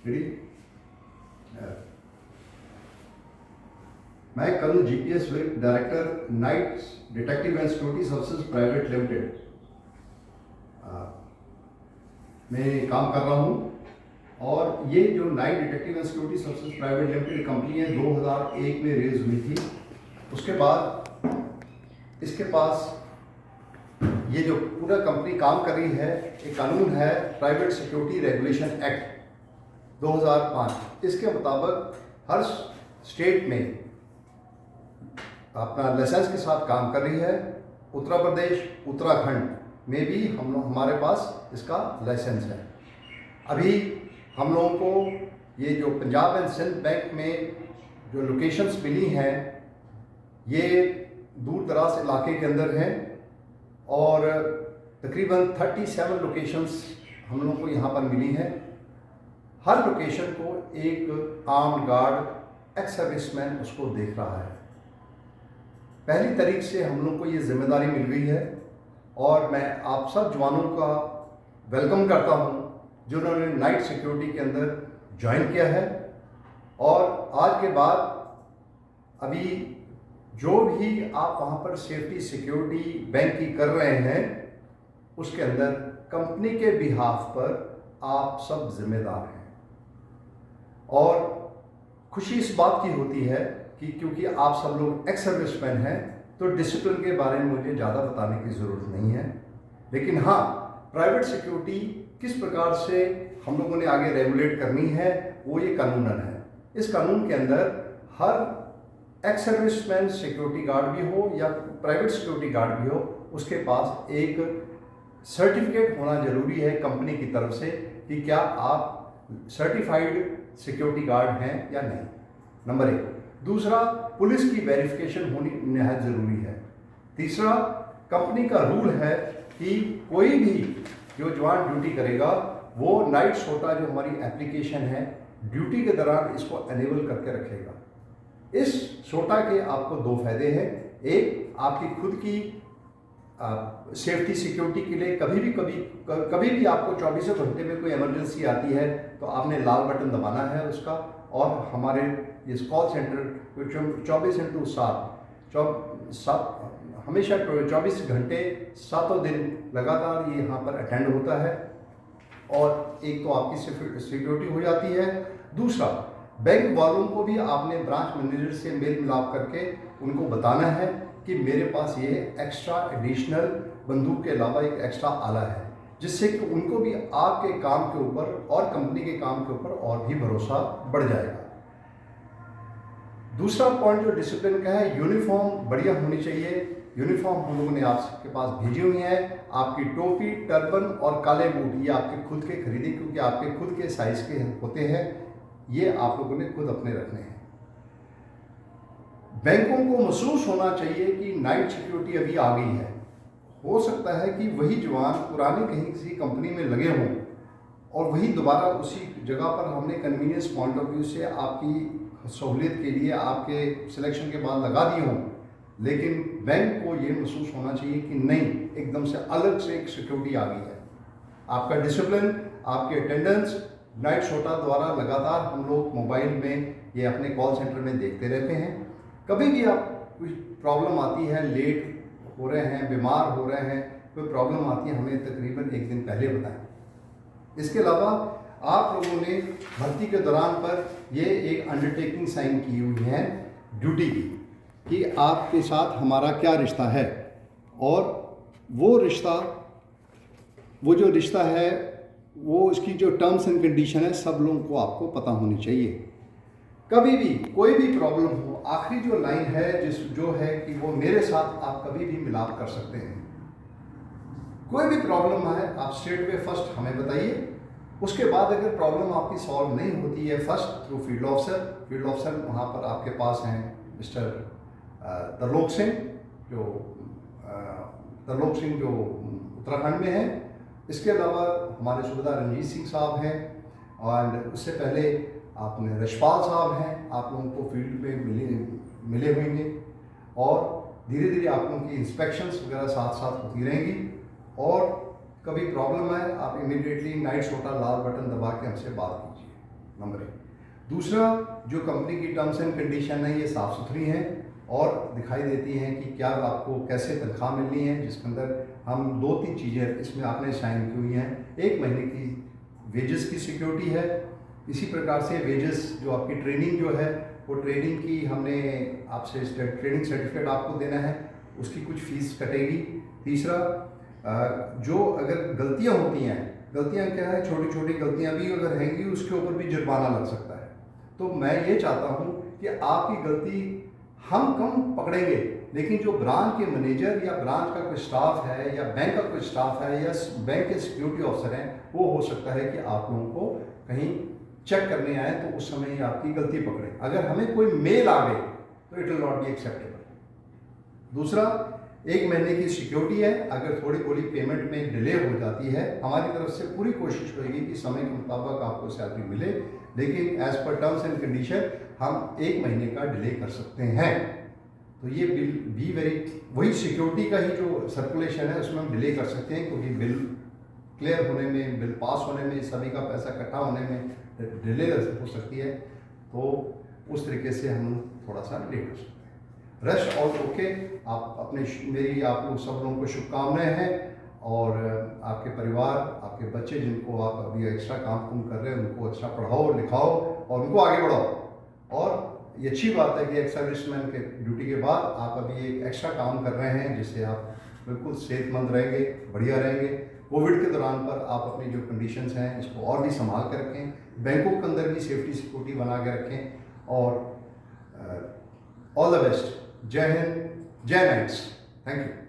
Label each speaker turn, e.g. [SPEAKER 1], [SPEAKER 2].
[SPEAKER 1] Ready. मैं colonel GPS Virk, director Knight detective and security services private limited में काम कर रहा हूँ। और ये जो Knight detective and security services private limited company है 2001 में रेज हुई थी। उसके बाद इसके पास ये जो पूरा कंपनी काम कर रही है, एक कानून है प्राइवेट सिक्योरिटी रेगुलेशन एक्ट 2005। इसके मुताबिक हर स्टेट में अपना लाइसेंस के साथ काम कर रही है। उत्तर प्रदेश, उत्तराखंड में भी हमारे पास इसका लाइसेंस है। अभी हम लोगों को ये जो पंजाब एंड सिंध बैंक में जो लोकेशंस मिली हैं, ये दूर दराज इलाके के अंदर हैं और तकरीबन 37 लोकेशंस हम लोगों को यहाँ पर मिली हैं। हर लोकेशन को एक आर्म्ड गार्ड एक्स सर्विसमैन उसको देख रहा है। पहली तारीख से हम लोग को ये जिम्मेदारी मिल गई है और मैं आप सब जवानों का वेलकम करता हूँ जिन्होंने नाइट सिक्योरिटी के अंदर ज्वाइन किया है। और आज के बाद अभी जो भी आप वहाँ पर सेफ्टी सिक्योरिटी बैंक की कर रहे हैं, उसके अंदर कंपनी के बिहाफ पर आप सब जिम्मेदार हैं। और खुशी इस बात की होती है कि क्योंकि आप सब लोग एक्स सर्विसमैन हैं, तो डिसिप्लिन के बारे में मुझे ज़्यादा बताने की ज़रूरत नहीं है। लेकिन हाँ, प्राइवेट सिक्योरिटी किस प्रकार से हम लोगों ने आगे रेगुलेट करनी है, वो ये कानूनन है। इस कानून के अंदर हर एक्स सर्विसमैन सिक्योरिटी गार्ड भी हो या प्राइवेट सिक्योरिटी गार्ड भी हो, उसके पास एक सर्टिफिकेट होना जरूरी है कंपनी की तरफ से कि क्या आप सर्टिफाइड सिक्योरिटी गार्ड हैं या नहीं, नंबर 1। दूसरा, पुलिस की वेरिफिकेशन होनी निहायत ज़रूरी है। तीसरा, कंपनी का रूल है कि कोई भी जो जवान ड्यूटी करेगा वो नाइट सोटा जो हमारी एप्लीकेशन है, ड्यूटी के दौरान इसको एनेबल करके रखेगा। इस सोटा के आपको 2 फायदे हैं। एक, आपकी खुद की सेफ्टी सिक्योरिटी के लिए कभी भी आपको 24 घंटे में कोई इमरजेंसी आती है तो आपने लाल बटन दबाना है उसका, और हमारे इस कॉल सेंटर 24x7 हमेशा 24 घंटे 7 दिन लगातार ये यहाँ पर अटेंड होता है। और एक तो आपकी सिक्योरिटी हो जाती है। दूसरा, बैंक वालों को भी आपने ब्रांच मैनेजर से मेल मिलाप करके उनको बताना है कि मेरे पास ये एक्स्ट्रा एडिशनल बंदूक के अलावा एक एक्स्ट्रा आला है, जिससे कि उनको भी आपके काम के ऊपर और कंपनी के काम के ऊपर और भी भरोसा बढ़ जाएगा। दूसरा पॉइंट जो डिसिप्लिन का है, यूनिफॉर्म बढ़िया होनी चाहिए। यूनिफॉर्म हम लोगों ने आपके पास भेजी हुई है। आपकी टोपी, टर्बन और काले बूट ये आपके खुद के खरीदे, क्योंकि आपके खुद के साइज के होते हैं। ये आप लोगों ने खुद अपने रखने हैं। बैंकों को महसूस होना चाहिए कि नाइट सिक्योरिटी अभी आ गई है। हो सकता है कि वही जवान पुराने कहीं किसी कंपनी में लगे हों और वही दोबारा उसी जगह पर हमने कन्वीनियंस पॉइंट ऑफ व्यू से आपकी सहूलियत के लिए आपके सिलेक्शन के बाद लगा दिए हों, लेकिन बैंक को ये महसूस होना चाहिए कि नहीं, एकदम से अलग से एक सिक्योरिटी आ गई है। आपका डिसिप्लिन, आपके अटेंडेंस नाइट सोटा द्वारा लगातार हम लोग मोबाइल में ये अपने कॉल सेंटर में देखते रहते हैं। कभी भी आप कोई प्रॉब्लम आती है, लेट हो रहे हैं, बीमार हो रहे हैं, कोई प्रॉब्लम आती है, हमें तकरीबन 1 दिन पहले बताएं। इसके अलावा आप लोगों ने भर्ती के दौरान पर ये एक अंडरटेकिंग साइन की हुई है ड्यूटी की कि आपके साथ हमारा क्या रिश्ता है, और वो जो रिश्ता है वो इसकी जो टर्म्स एंड कंडीशन है सब लोगों को आपको पता होनी चाहिए। कभी भी कोई भी प्रॉब्लम हो, आखिरी जो लाइन है जो है कि वो मेरे साथ आप कभी भी मिलाप कर सकते हैं। कोई भी प्रॉब्लम है आप स्ट्रेट वे फर्स्ट हमें बताइए। उसके बाद अगर प्रॉब्लम आपकी सॉल्व नहीं होती है, फर्स्ट थ्रू फील्ड ऑफिसर वहाँ पर आपके पास हैं मिस्टर तरलोक सिंह जो उत्तराखंड में हैं। इसके अलावा हमारे सूबेदार रंजीत सिंह साहब हैं, और उससे पहले आपने रशपाल साहब हैं, आप लोगों को फील्ड में मिले होंगे। और धीरे धीरे आप लोगों की इंस्पेक्शंस वगैरह साथ साथ होती रहेंगी। और कभी प्रॉब्लम है आप इमीडिएटली नाइट सोटा लाल बटन दबा के हमसे बात कीजिए। नंबर 1। दूसरा, जो कंपनी की टर्म्स एंड कंडीशन है ये साफ़ सुथरी हैं और दिखाई देती हैं कि क्या आपको कैसे तनख्वाह मिलनी है, जिसके अंदर हम 2-3 चीज़ें इसमें आपने साइन की हुई हैं। 1 महीने की वेजेस की सिक्योरिटी है, इसी प्रकार से वेजेस जो आपकी ट्रेनिंग जो है वो ट्रेनिंग की हमने आपसे ट्रेनिंग सर्टिफिकेट आपको देना है, उसकी कुछ फ़ीस कटेगी। तीसरा, जो अगर गलतियां होती हैं, गलतियां क्या है, छोटी छोटी गलतियां भी अगर रहेंगी उसके ऊपर भी जुर्माना लग सकता है। तो मैं ये चाहता हूं कि आपकी गलती हम कम पकड़ेंगे, लेकिन जो ब्रांच के मैनेजर या ब्रांच का कोई स्टाफ है या बैंक का कोई स्टाफ है या बैंक के सिक्योरिटी ऑफिसर हैं, वो हो सकता है कि आप लोगों को कहीं चेक करने आए तो उस समय ही आपकी गलती पकड़े। अगर हमें कोई मेल आ गई तो it will not be acceptable. दूसरा, 1 महीने की सिक्योरिटी है, अगर थोड़ी थोड़ी पेमेंट में डिले हो जाती है, हमारी तरफ से पूरी कोशिश होगी कि समय के मुताबिक आपको सैलरी मिले, लेकिन as per terms and condition हम 1 महीने का डिले कर सकते हैं। तो ये बिल बी वेरी, वही सिक्योरिटी का ही जो सर्कुलेशन है उसमें हम डिले कर सकते हैं, क्योंकि बिल क्लियर होने में, बिल पास होने में, सभी का पैसा इकट्ठा होने में डिले हो सकती है। तो उस तरीके से हम थोड़ा सा डिले कर सकते हैं। Rest all okay. आप अपने मेरी आप लोग सब लोगों को शुभकामनाएं हैं, और आपके परिवार, आपके बच्चे जिनको आप अभी एक्स्ट्रा काम कर रहे हैं, उनको अच्छा पढ़ाओ लिखाओ और उनको आगे बढ़ाओ। और ये अच्छी बात है कि एक सर्विसमैन के ड्यूटी के बाद आप अभी एक एक्स्ट्रा काम कर रहे हैं, जिससे आप बिल्कुल सेहतमंद रहेंगे, बढ़िया रहेंगे। कोविड के दौरान पर आप अपनी जो कंडीशंस हैं इसको और भी संभाल कर रखें, बैंकों के अंदर भी सेफ्टी सिक्योरिटी बना के रखें। और ऑल द बेस्ट। जय हिंद, जय नाइट्स। Thank you.